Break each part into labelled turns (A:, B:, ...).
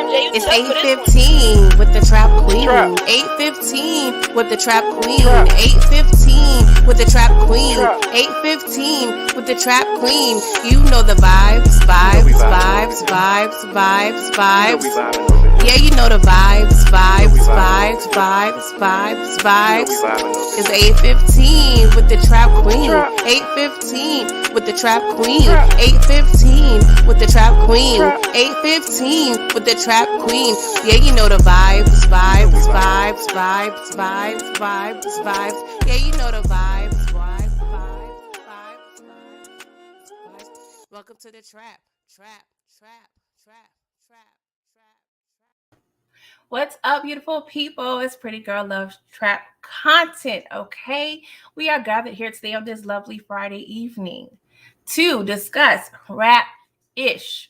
A: It's 8:15 with the Trap Queen. 8:15 with the Trap Queen. 8:15 with the Trap Queen. 8:15 with the Trap Queen. You know the vibes. Yeah, you know the vibes. It's 8:15 with the Trap Queen. 8:15 with the Trap Queen. 8:15 with the Trap Queen. 8:15 with the Trap Queen. Yeah, you know the vibes. Yeah, you know the vibes. Welcome to the trap. What's up, beautiful people? It's Pretty Girl Loves Trap content, okay? We are gathered here today on this lovely Friday evening to discuss rap-ish.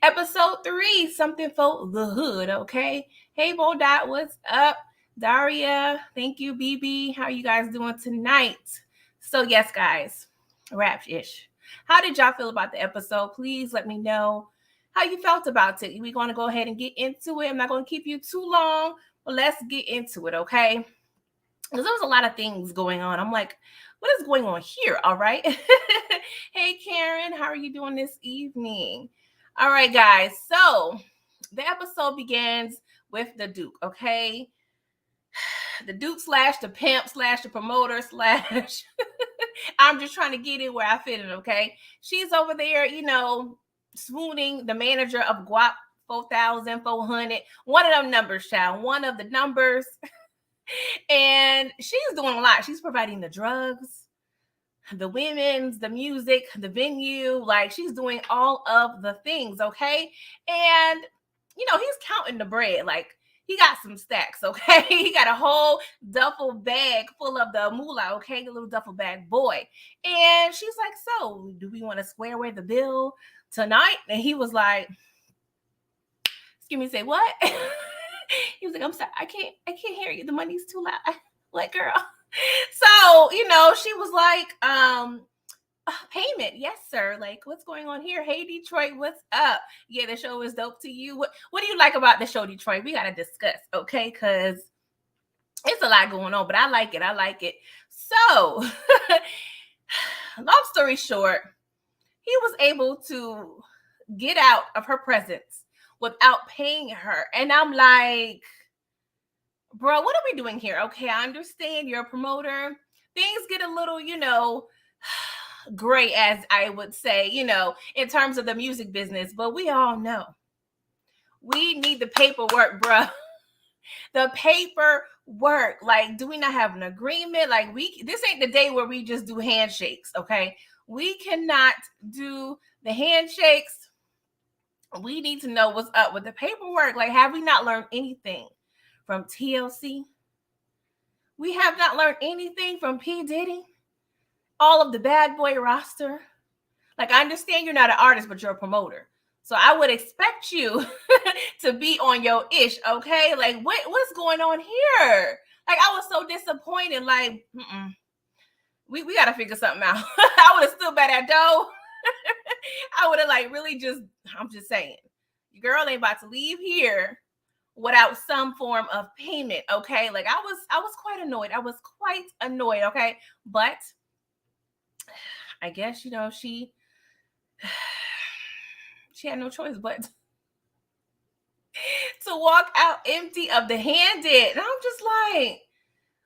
A: Episode 3, something for the hood, okay? Hey, Bodot, what's up? Daria, thank you, BB. How are you guys doing tonight? So, yes, guys, rap-ish. How did y'all feel about the episode? Please let me know how you felt about it. We're going to go ahead and get into it. I'm not going to keep you too long, but let's get into it, okay? Because there was a lot of things going on. I'm like, what is going on here? All right. Hey, Karen, how are you doing this evening? All right, guys. So the episode begins with the Duke, okay? The Duke / the pimp / the promoter / I'm just trying to get in where I fit in, okay? She's over there, you know, swooning the manager of Guap 4,400. One of them numbers, child. One of the numbers. And she's doing a lot. She's providing the drugs, the women's, the music, the venue. Like, she's doing all of the things, okay? And, you know, he's counting the bread. Like, he got some stacks, okay? He got a whole duffel bag full of the moolah, okay? The little duffel bag boy. And she's like, so, do we want to square away the bill tonight? And he was like, excuse me, say what? He was like, I'm sorry, I can't hear you. The money's too loud. Like, girl. So, you know, she was like, payment. Yes, sir. Like, what's going on here? Hey, Detroit, what's up? Yeah, the show is dope to you. What do you like about the show, Detroit? We got to discuss, okay? Because it's a lot going on, but I like it. So, long story short, he was able to get out of her presence without paying her. And I'm like, bro, what are we doing here? Okay, I understand you're a promoter. Things get a little, you know, gray, as I would say, you know, in terms of the music business. But we all know we need the paperwork, bro. The paperwork. Like, do we not have an agreement? Like, this ain't the day where we just do handshakes, okay? We cannot do the handshakes. We need to know what's up with the paperwork. Like, have we not learned anything from TLC? We have not learned anything from P. Diddy? All of the bad boy roster? Like, I understand you're not an artist, but you're a promoter. So I would expect you to be on your ish, okay? Like, what's going on here? Like, I was so disappointed. Like, we got to figure something out. I would have stood by that door. I would have like really I'm just saying, your girl ain't about to leave here without some form of payment, okay? Like, I was quite annoyed. Okay? But I guess, you know, she had no choice but to walk out empty of the handed. And I'm just like,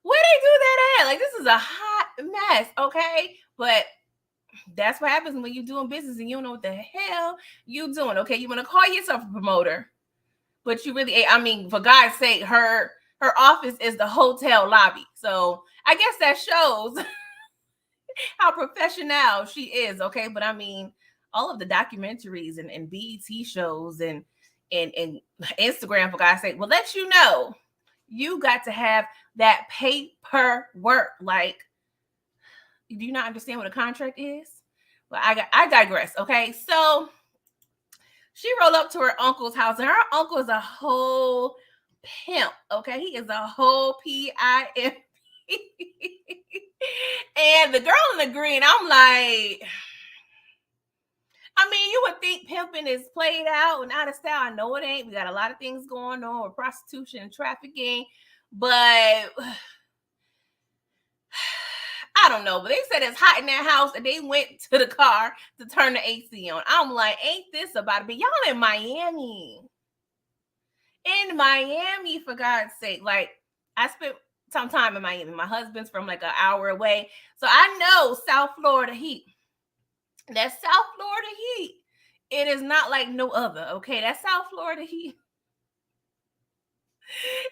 A: where they do that at? Like, this is a hot mess, okay? But that's what happens when you're doing business and you don't know what the hell you doing, okay? You want to call yourself a promoter, but you really, I mean, for God's sake, her office is the hotel lobby. So I guess that shows how professional she is, okay? But I mean, all of the documentaries and BET shows and Instagram, for God's sake, will let you know you got to have that paperwork. Like, do you not understand what a contract is? Well, I digress, okay? So she rolled up to her uncle's house, and her uncle is a whole pimp, okay? He is a whole PIMP. And the girl in the green, I'm like, I mean, you would think pimping is played out and out of style. I know it ain't. We got a lot of things going on with prostitution and trafficking, but I don't know. But they said it's hot in that house, and they went to the car to turn the AC on. I'm like, ain't this about to be? Y'all in Miami? In Miami, for God's sake! Like, I spent some time in Miami. My husband's from like an hour away, so I know South Florida heat. That South Florida heat. It is not like no other, okay? That South Florida heat.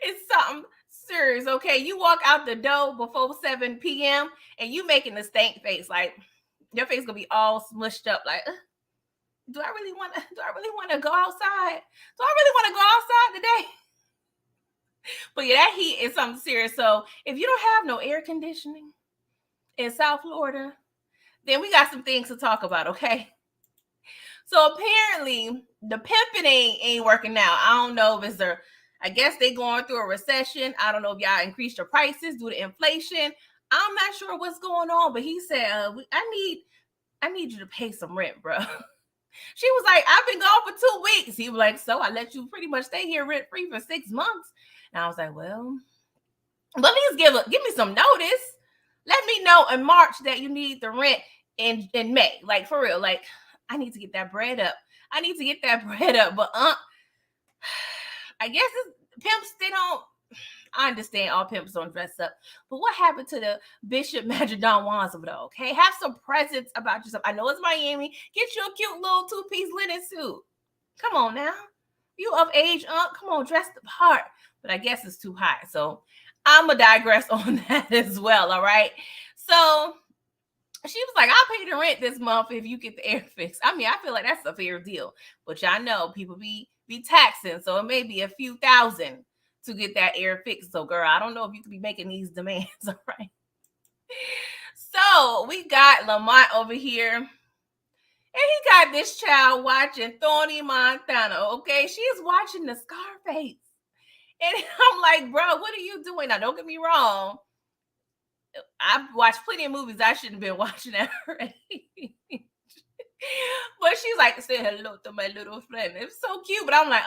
A: It's something serious, okay? You walk out the door before 7 p.m. and you making a stank face. Like, your face gonna be all smushed up. Like, do I really want to go outside? Do I really want to go outside today? But yeah, that heat is something serious. So if you don't have no air conditioning in South Florida, then we got some things to talk about, okay? So apparently the pimping ain't working out. I don't know if it's I guess they going through a recession. I don't know if y'all increased your prices due to inflation. I'm not sure what's going on, but he said, I need you to pay some rent, bro. She was like, I've been gone for 2 weeks. He was like, so I let you pretty much stay here rent free for 6 months. And I was like, well, but at least give me some notice. Let me know in March that you need the rent in May. Like, for real. Like, I need to get that bread up. But I guess pimps, they don't. I understand all pimps don't dress up, but what happened to the Bishop Magic Don Juans of it all? Okay, have some presence about yourself. I know it's Miami. Get you a cute little 2-piece linen suit. Come on now, you of age, come on, dress the part. But I guess it's too hot, so I'm gonna digress on that as well. All right, so she was like, I'll pay the rent this month if you get the air fixed. I mean, I feel like that's a fair deal, but y'all know people be taxing, so it may be a few thousand to get that air fixed. So, girl, I don't know if you could be making these demands. All right. So we got Lamont over here, and he got this child watching Thorny Montana. Okay, she is watching the Scarface, and I'm like, bro, what are you doing? Now, don't get me wrong. I've watched plenty of movies I shouldn't have been watching at her age. But she's like, say hello to my little friend. It's so cute. But I'm like,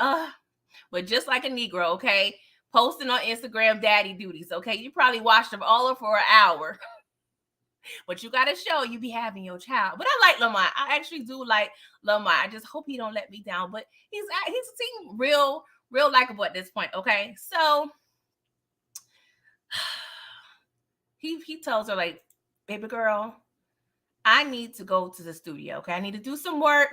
A: but just like a Negro, okay? Posting on Instagram daddy duties, okay? You probably watched them all for an hour. But you got to show you be having your child. But I like Lamont. I actually do like Lamont. I just hope he don't let me down. But he's seeming real likable at this point, okay? So he tells her, like, baby girl, I need to go to the studio, okay? I need to do some work.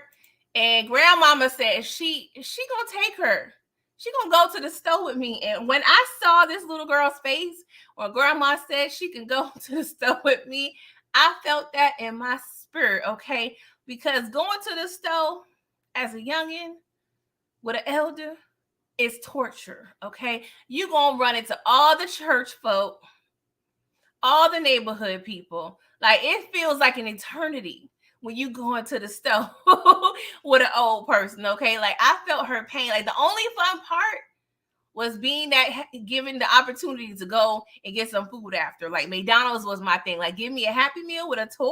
A: And grandmama said she gonna take her. She gonna go to the store with me. And when I saw this little girl's face, or grandma said she can go to the store with me, I felt that in my spirit, okay? Because going to the store as a youngin' with an elder is torture, okay? You gonna run into all the church folk, all the neighborhood people. Like, it feels like an eternity when you go into the store with an old person, okay? Like, I felt her pain. Like, the only fun part was being that given the opportunity to go and get some food after. Like, McDonald's was my thing. Like, give me a Happy Meal with a toy.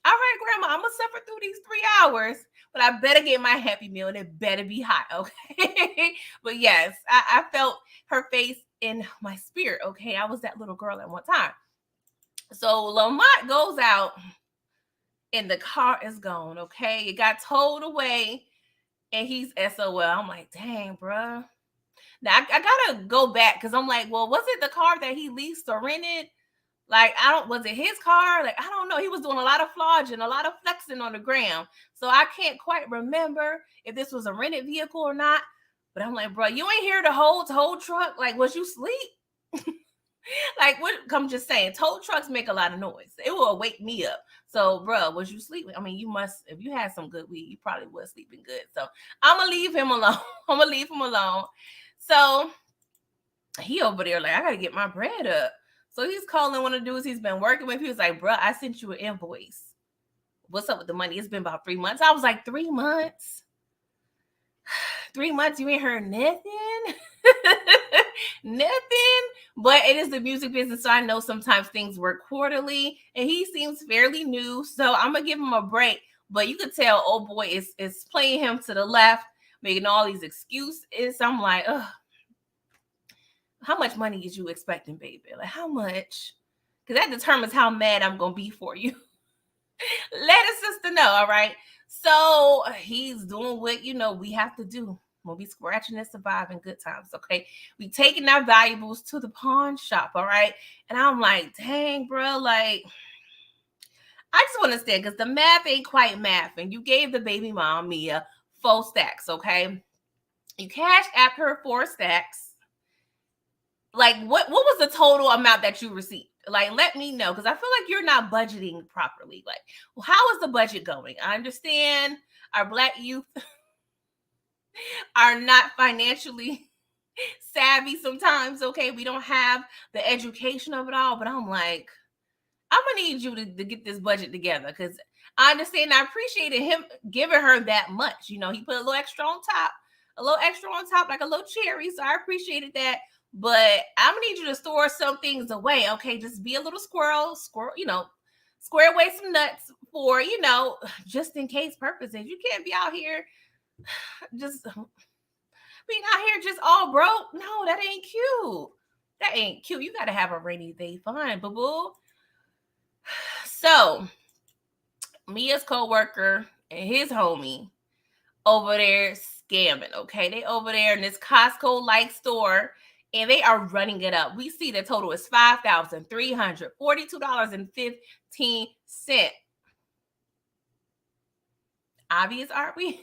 A: All right, grandma, I'm gonna suffer through these 3 hours, but I better get my Happy Meal and it better be hot, okay? But yes, I felt her face in my spirit, okay? I was that little girl at one time. So Lamont goes out and the car is gone, okay? It got towed away and he's SOL. I'm like, dang, bro. Now I gotta go back because I'm like, well, was it the car that he leased or rented? Like, was it his car? Like, I don't know. He was doing a lot of flogging, a lot of flexing on the ground. So I can't quite remember if this was a rented vehicle or not. But I'm like, bro, you ain't here to hold truck? Like, was you sleep? Like, what? I'm just saying, tow trucks make a lot of noise. It will wake me up. So, bro, was you sleeping? I mean, you must, if you had some good weed, you probably was sleeping good. So I'm going to leave him alone. So he over there like, I got to get my bread up. So he's calling one of the dudes he's been working with. He was like, bro, I sent you an invoice. What's up with the money? It's been about 3 months. I was like, 3 months? 3 months? You ain't heard nothing? Nothing? But it is the music business, so I know sometimes things work quarterly. And he seems fairly new, so I'm going to give him a break. But you could tell old boy is playing him to the left, making all these excuses. I'm like, ugh, how much money is you expecting, baby? Like, how much? Because that determines how mad I'm going to be for you. Let a sister know, all right? So he's doing what, we have to do when we scratching and surviving good times, okay? We taking our valuables to the pawn shop, all right? And I'm like, dang, bro, like, I just want to understand, because the math ain't quite math. And you gave the baby mom, Mia, 4 stacks, okay? You cash app her 4 stacks. Like, what was the total amount that you received? Like, let me know, because I feel like you're not budgeting properly. Like, well, how is the budget going? I understand our Black youth are not financially savvy sometimes, okay? We don't have the education of it all, but I'm like, I'm gonna need you to get this budget together, because I understand, I appreciated him giving her that much. He put a little extra on top, like a little cherry. So I appreciated that. But I'm gonna need you to store some things away, okay? Just be a little squirrel, square away some nuts for, just in case purposes. You can't be out here just being out here just all broke. No, that ain't cute. That ain't cute. You gotta have a rainy day fund, boo-boo. So Mia's co-worker and his homie over there scamming, okay? They over there in this Costco-like store, and they are running it up. We see the total is $5,342.15. Obvious, aren't we?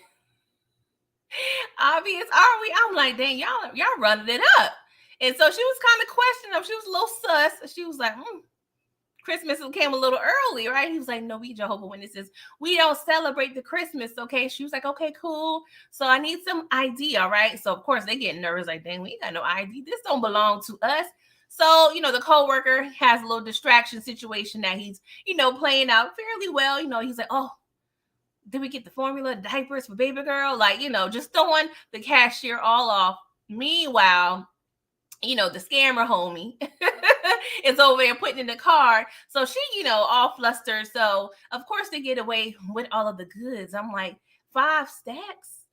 A: Obvious, aren't we? I'm like, dang, y'all running it up. And so she was kind of questioning him. She was a little sus. She was like, Christmas came a little early, right? He was like, no, we Jehovah's Witnesses. We don't celebrate the Christmas, okay? She was like, okay, cool. So I need some ID, all right? So, of course, they get nervous, like, dang, we ain't got no ID. This don't belong to us. So, the co-worker has a little distraction situation that he's, playing out fairly well. He's like, oh, did we get the formula, diapers for baby girl? Like, just throwing the cashier all off. Meanwhile, the scammer homie is over there putting in the card. So she, all flustered. So of course they get away with all of the goods. I'm like, 5 stacks?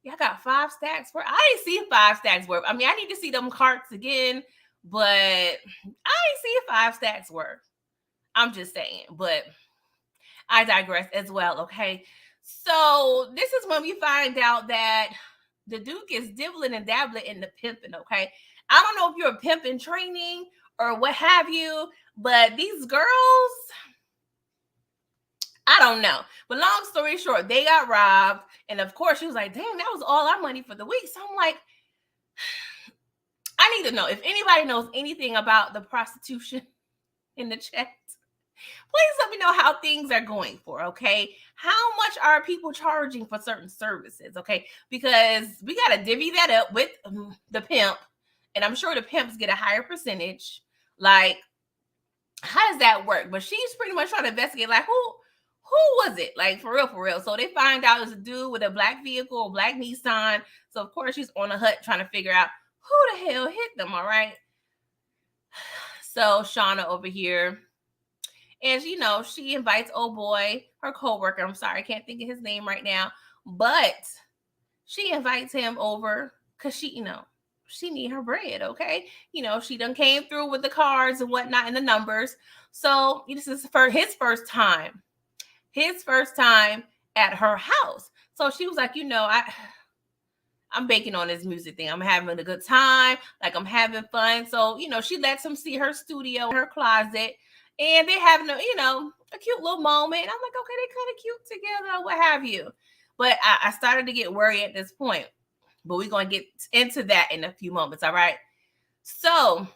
A: Y'all got 5 stacks worth? I didn't see 5 stacks worth. I mean, I need to see them carts again, but I didn't see 5 stacks worth. I'm just saying, but I digress as well, okay? So this is when we find out that the Duke is dibbling and dabbling in the pimping, okay? I don't know if you're a pimp in training or what have you, but these girls, I don't know. But long story short, they got robbed. And of course, she was like, damn, that was all our money for the week. So I'm like, I need to know if anybody knows anything about the prostitution in the chat. Please let me know how things are going for, okay? How much are people charging for certain services, okay? Because we got to divvy that up with the pimp. And I'm sure the pimps get a higher percentage. Like, how does that work? But she's pretty much trying to investigate, like, who was it? Like, for real. So they find out it's a dude with a black vehicle, a black Nissan. So, of course, she's on the hut trying to figure out who the hell hit them, all right? So Shauna over here, and, she invites old boy, her co-worker. I'm sorry, I can't think of his name right now. But she invites him over because she, she need her bread, okay? She done came through with the cards and whatnot and the numbers. So this is for his first time. His first time at her house. So she was like, I'm baking on this music thing. I'm having a good time. Like, I'm having fun. So, she lets him see her studio, her closet. And they're having a cute little moment. I'm like, okay, they kind of cute together, what have you. But I started to get worried at this point. But we're going to get into that in a few moments, all right? So,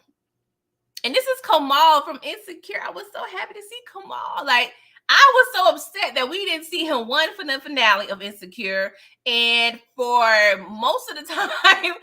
A: and this is Kamal from Insecure. I was so happy to see Kamal. Like, I was so upset that we didn't see him one for the finale of Insecure. And for most of the time,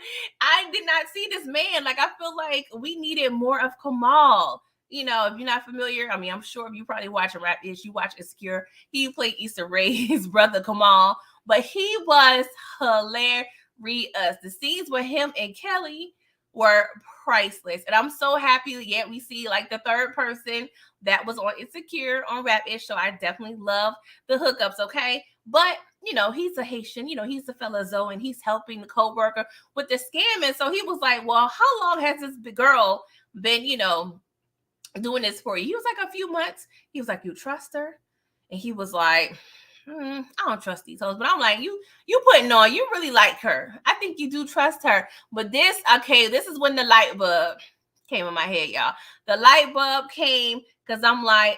A: I did not see this man. Like, I feel like we needed more of Kamal. If you're not familiar, I mean, I'm sure if you probably watch a rap ish, you watch Insecure. He played Issa Rae, his brother Kamal, but he was hilarious. The scenes with him and Kelly were priceless. And I'm so happy yet we see like the third person that was on Insecure on Rap-ish. So I definitely love the hookups, okay? But he's a Haitian, he's the fella Zoe, and he's helping the co-worker with the scamming. So he was like, well, how long has this girl been, doing this for you? He was like, a few months. He was like, you trust her? And he was like, I don't trust these hoes. But I'm like, you putting on, you really like her. I think you do trust her. But this is when the light bulb came in my head, y'all. The light bulb came because I'm like,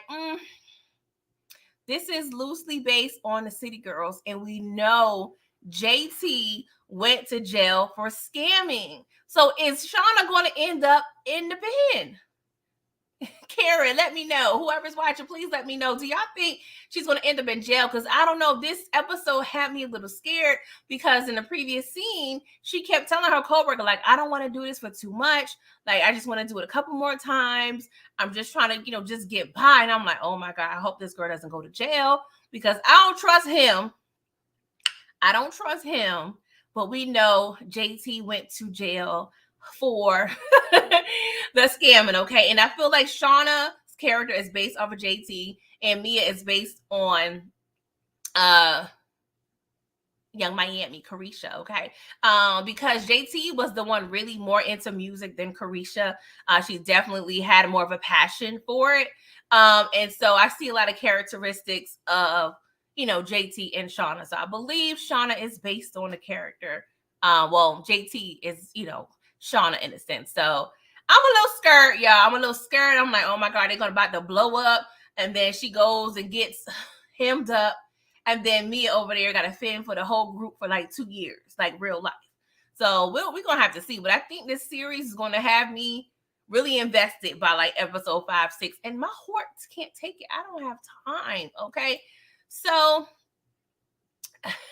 A: this is loosely based on the City Girls. And we know JT went to jail for scamming. So is Shauna going to end up in the pen? Karen, let me know. Whoever's watching, please let me know. Do y'all think she's going to end up in jail? Because I don't know. This episode had me a little scared because in the previous scene, she kept telling her coworker, like, I don't want to do this for too much. Like, I just want to do it a couple more times. I'm just trying to, just get by. And I'm like, oh my God, I hope this girl doesn't go to jail because I don't trust him. I don't trust him. But we know JT went to jail for the scamming, okay? And I feel like Shauna's character is based off of JT and Mia is based on Young Miami, Carisha, okay? Because JT was the one really more into music than Carisha. She definitely had more of a passion for it. And so I see a lot of characteristics of, JT and Shauna. So I believe Shauna is based on the character. Well, JT is, Shauna in a sense. So I'm a little scared, y'all. I'm a little scared. I'm like, oh my God, they're going to about to blow up. And then she goes and gets hemmed up. And then Mia over there got to fend for the whole group for like 2 years, like real life. So we're going to have to see. But I think this series is going to have me really invested by like episode 5, 6. And my heart can't take it. I don't have time. Okay. So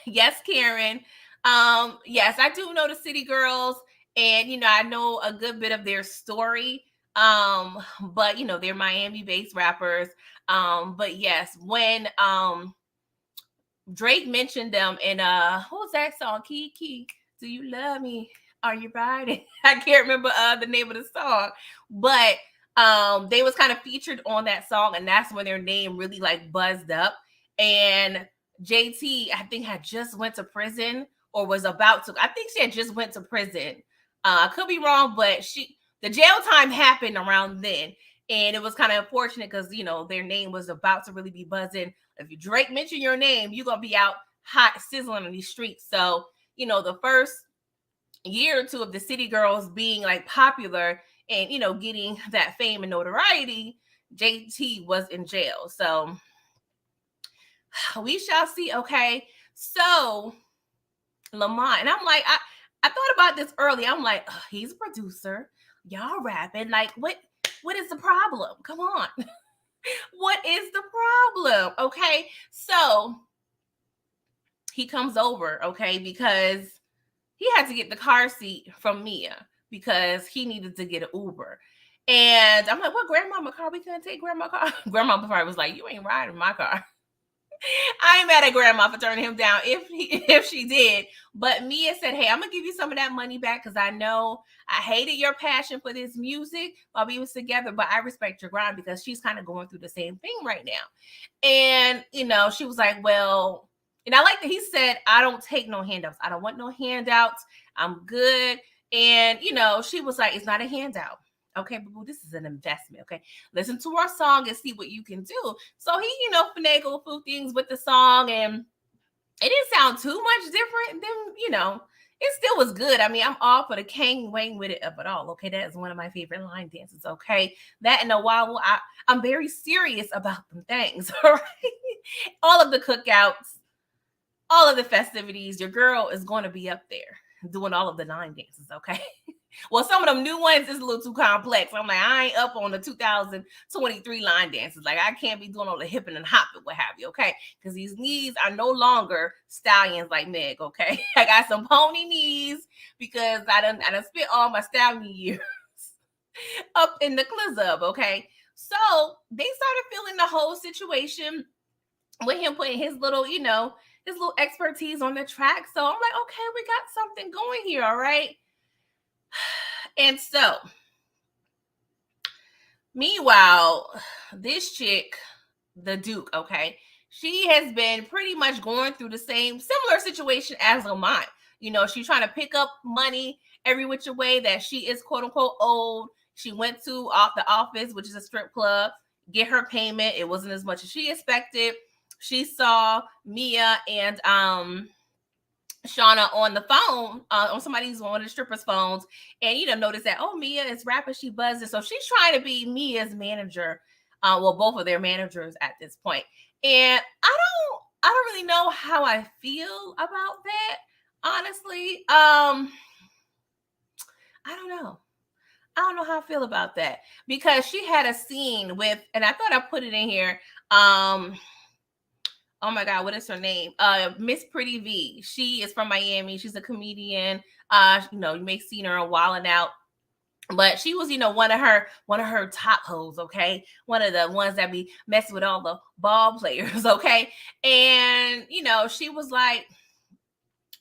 A: yes, Karen. Yes, I do know the City Girls. And, I know a good bit of their story. But, they're Miami-based rappers. But yes, when Drake mentioned them in what was that song? Kiki, do you love me? Are you riding? I can't remember the name of the song, but they was kind of featured on that song, and that's when their name really like buzzed up. And JT, I think, had just went to prison or was about to. I think she had just went to prison. I could be wrong, but the jail time happened around then. And it was kind of unfortunate because, their name was about to really be buzzing. If you Drake mention your name, you're going to be out hot, sizzling on these streets. So, the first year or two of the City Girls being like popular and, getting that fame and notoriety, JT was in jail. So we shall see. Okay. So Lamont, and I'm like, I thought about this early. I'm like, he's a producer. Y'all rapping. Like, what is the problem? Come on. What is the problem? Okay. So he comes over, okay, because he had to get the car seat from Mia because he needed to get an Uber. And I'm like, well, grandmama car, we couldn't take grandma car. Grandma probably was like, you ain't riding my car. I ain't mad at grandma for turning him down if she did. But Mia said, hey, I'm going to give you some of that money back because I know I hated your passion for this music while we was together, but I respect your grind because she's kind of going through the same thing right now. And, she was like, well, and I like that he said, I don't take no handouts. I don't want no handouts. I'm good. And, she was like, it's not a handout. Okay, but this is an investment. Okay, listen to our song and see what you can do. So he, finagled a few things with the song, and it didn't sound too much different than, it still was good. I mean, I'm all for the Kang Wang with it of it all. Okay, that is one of my favorite line dances. Okay, that and a while I'm very serious about them things. All right, all of the cookouts, all of the festivities, your girl is going to be up there doing all of the line dances. Okay. Well, some of them new ones is a little too complex. I'm like, I ain't up on the 2023 line dances. Like, I can't be doing all the hipping and hopping, what have you, okay? Because these knees are no longer stallions like Meg, okay? I got some pony knees because I done spent all my stallion years up in the club, okay? So they started feeling the whole situation with him putting his little, his little expertise on the track. So I'm like, okay, we got something going here, all right? And so, meanwhile, this chick, the Duke, okay, she has been pretty much going through the same similar situation as Lamont. You know, she's trying to pick up money every which way that she is quote unquote old. She went to off the office, which is a strip club, get her payment. It wasn't as much as she expected. She saw Mia and Shauna on the phone, on somebody's one of the strippers' phones, and notice that Mia is rapping, she buzzing, so she's trying to be Mia's manager, well, both of their managers at this point. And I don't really know how I feel about that, honestly. I don't know. I don't know how I feel about that because she had a scene with, and I thought I put it in here. Oh my God, what is her name? Miss Pretty V. She is from Miami. She's a comedian. You may have seen her on Wild 'N Out. But she was, one of her top hoes, okay? One of the ones that be messing with all the ball players, okay? And, she was like,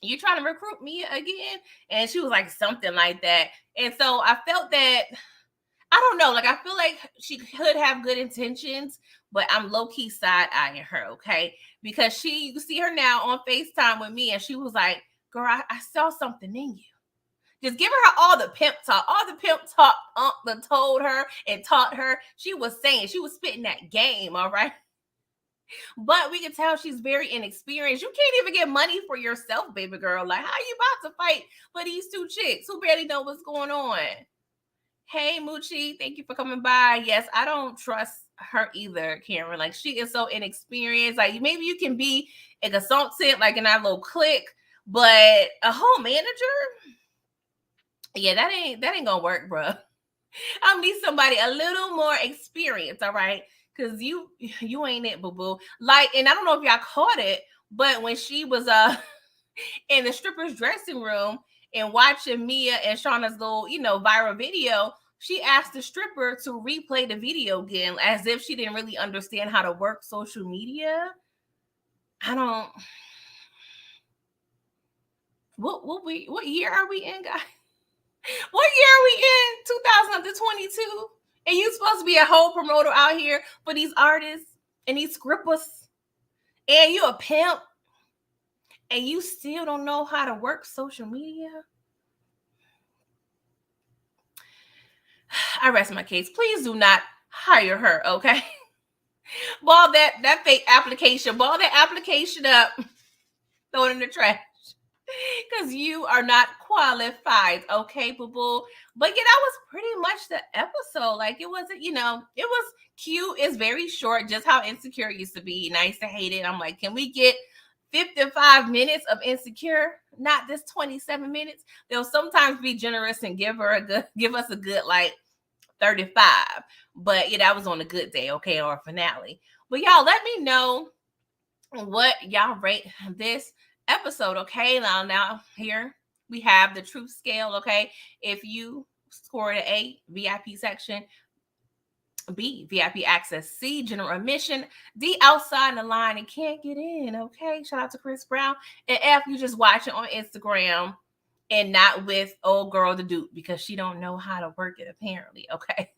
A: you trying to recruit me again? And she was like, something like that. And so I felt that, I don't know, like I feel like she could have good intentions, but I'm low-key side-eyeing her, okay? Because you can see her now on FaceTime with me, and she was like, girl, I saw something in you. Just giving her all the pimp talk. All the pimp talk that told her and taught her. She was spitting that game, all right? But we can tell she's very inexperienced. You can't even get money for yourself, baby girl. Like, how you about to fight for these two chicks who barely know what's going on? Hey, Moochie, thank you for coming by. Yes, I don't trust her either, Karen. Like, she is so inexperienced. Like, maybe you can be a consultant, like in our little clique, but a whole manager? Yeah, that ain't gonna work, bro. I need somebody a little more experienced, all right? Because you ain't it, boo-boo. Like, and I don't know if y'all caught it, but when she was in the stripper's dressing room and watching Mia and Shauna's little, viral video, she asked the stripper to replay the video again, as if she didn't really understand how to work social media. I don't. What year are we in, guys? What year are we in? 2022? And you supposed to be a whole promoter out here for these artists and these scrippers, and you a pimp, and you still don't know how to work social media? I rest my case. Please do not hire her, okay? Ball that fake application, ball that application up, throw it in the trash. Because you are not qualified, okay, boo-boo? But yeah, that was pretty much the episode. Like, it wasn't, it was cute. It's very short, just how Insecure used to be. Nice to hate it. I'm like, can we get 55 minutes of Insecure? Not this 27 minutes. They'll sometimes be generous and give us a good like 35. But yeah, that was on a good day, okay, or a finale. But y'all, let me know what y'all rate this episode, okay? Now here we have the truth scale, okay? If you scored an A, VIP section; B, VIP access; C, general admission; D, outside the line and can't get in, okay? Shout out to Chris Brown. And F, you just watch it on Instagram and not with old girl the Duke because she don't know how to work it apparently, okay?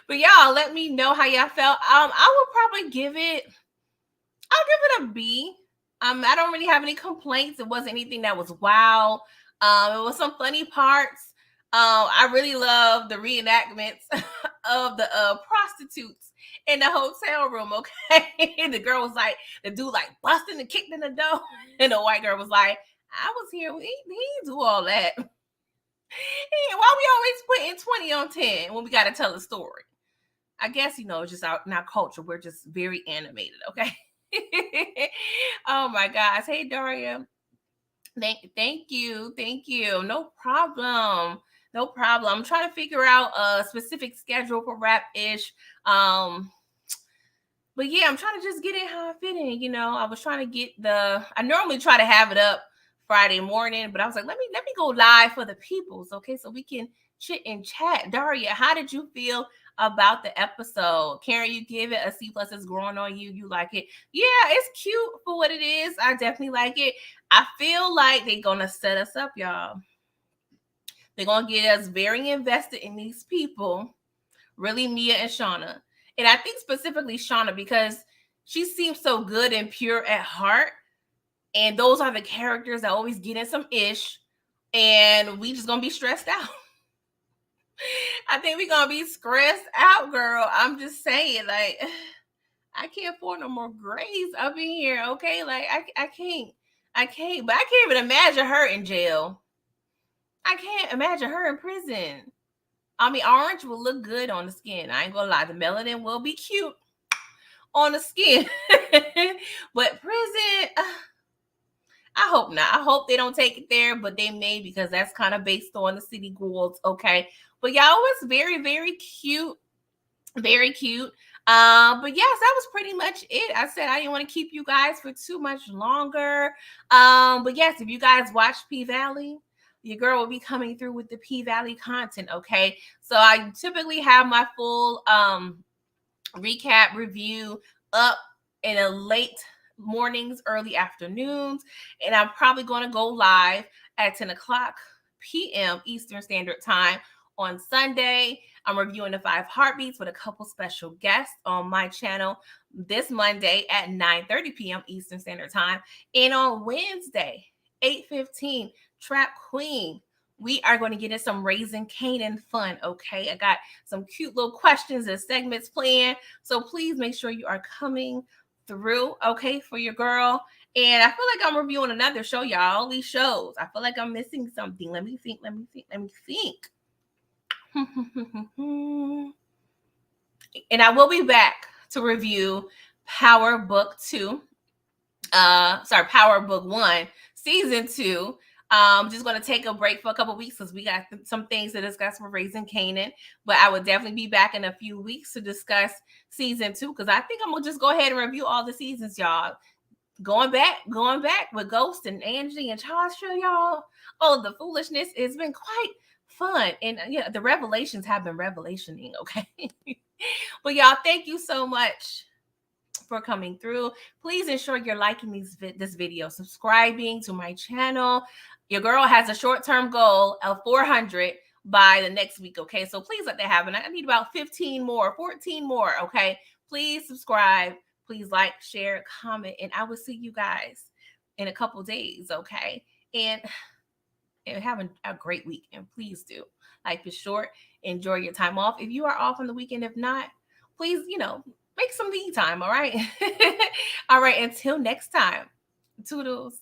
A: But y'all, let me know how y'all felt. I would probably I'll give it a B. I don't really have any complaints. It wasn't anything that was wow. It was some funny parts. I really love the reenactments of the prostitutes in the hotel room. Okay, the girl was like, the dude like busting and kicked in the door, and the white girl was like, "I was here. He didn't do all that." Why we always putting 20 on 10 when we got to tell a story? I guess it's just in our culture. We're just very animated. Okay. Oh my gosh. Hey Daria. Thank you. No problem. I'm trying to figure out a specific schedule for Rap-ish. But yeah, I'm trying to just get in how I fit in. I was trying to get I normally try to have it up Friday morning, but I was like, let me go live for the peoples, okay, so we can chit and chat. Daria, how did you feel about the episode? Karen, you give it a C+. It's growing on you. You like it? Yeah, it's cute for what it is. I definitely like it. I feel like they're gonna set us up, y'all. They're going to get us very invested in these people, really Mia and Shauna. And I think specifically Shauna because she seems so good and pure at heart. And those are the characters that always get in some ish. And we just going to be stressed out. I think we're going to be stressed out, girl. I'm just saying, like, I can't afford no more grays up in here, okay? Like, I can't. But I can't even imagine her in jail. I can't imagine her in prison. I mean, orange will look good on the skin. I ain't gonna lie. The melanin will be cute on the skin. But prison, I hope not. I hope they don't take it there, but they may because that's kind of based on the city girls, okay? But y'all was very, very cute. Very cute. But yes, that was pretty much it. I said I didn't want to keep you guys for too much longer. But yes, if you guys watch P Valley, your girl will be coming through with the P Valley content. Okay, so I typically have my full recap review up in a late mornings, early afternoons, and I'm probably going to go live at 10 o'clock p.m. Eastern Standard Time on Sunday. I'm reviewing the 5 heartbeats with a couple special guests on my channel this Monday at 9:30 p.m. Eastern Standard Time. And on Wednesday, 8:15, Trap Queen. We are going to get in some Raising Canaan fun, okay? I got some cute little questions and segments planned. So please make sure you are coming through, okay, for your girl. And I feel like I'm reviewing another show, y'all. All these shows. I feel like I'm missing something. Let me think. And I will be back to review Power Book 2. Power Book 1, Season 2. Just going to take a break for a couple weeks because we got some things to discuss for Raising Canaan. But I would definitely be back in a few weeks to discuss Season 2 because I think I'm going to just go ahead and review all the seasons, y'all. Going back with Ghost and Angie and Tasha, y'all. Oh, the foolishness. It's been quite fun. And yeah, the revelations have been revelationing, okay? But y'all, thank you so much for coming through. Please ensure you're liking this video, subscribing to my channel. Your girl has a short-term goal of 400 by the next week, okay? So please let that happen. I need about 14 more, okay? Please subscribe. Please like, share, comment, and I will see you guys in a couple days, okay? And have a great week. And please do. Life is short. Enjoy your time off. If you are off on the weekend, if not, please, make some me time, all right? All right, until next time. Toodles.